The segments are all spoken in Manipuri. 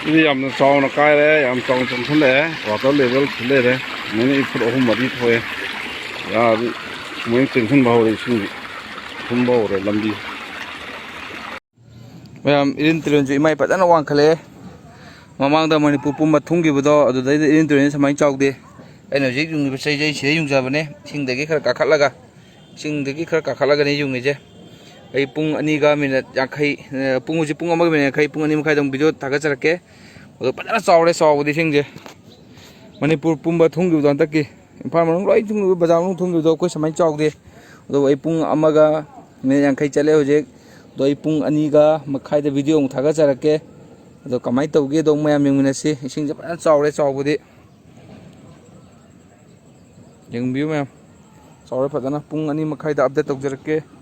Ini yam saw na kai le yam chong chong thun le water level thun le mene ifut ohum mari thoe ya mui tin thun ba hore sing thun ba hore lambi mayam irin tren ju imai padana wang khale mamang da manipur pumba thungi bodo adu dai irin tren samai chawde aina jik yung sei jai sei yung jabane sing dagi khar ka khatlaga ni yung je ai pung ani ga minute yakhai pung ji pung amag minute khai pung ani makhai dong video thaga charake odo padana sawre sawdi sing je manipur pumba thungi bodo antaki imphal manung loi thungi bazar manung thungi bodo koi samai chawde odo ai pung amaga minute yakhai chale hoje do ai pung ani ga makhai da video thaga charake odo kamai tawge dong mayam yengminasi sing je padana sawre sawbudi yang view mayam sawre padana pung ani makhai da update tawjarake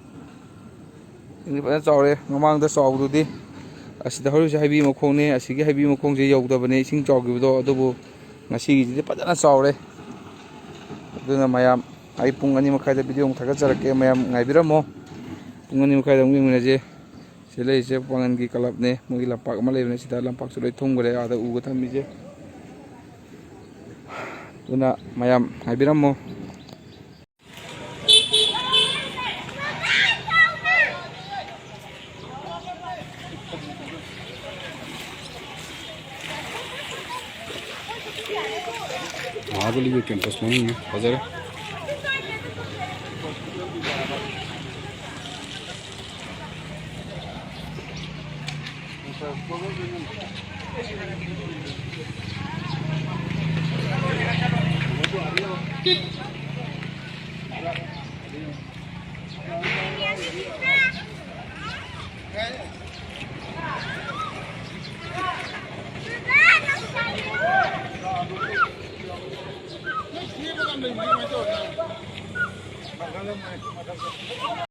ini padana sawre mamang da sawdudi asida horu se haibi mokhong ne asigi haibi mokhong je yawdabane sing chawgido adubu ngasi gi padana sawre aduna mayam ai pung ani makhai da video thaga charake mayam ngaibiramo pung ani makhai da yengminaje silai se pangan gi kalap ne mugi lampak ma lebne sida lampak sulai thonggre ada uga thamije tuna mayam ngaibiramo Mahadali campus mana bazar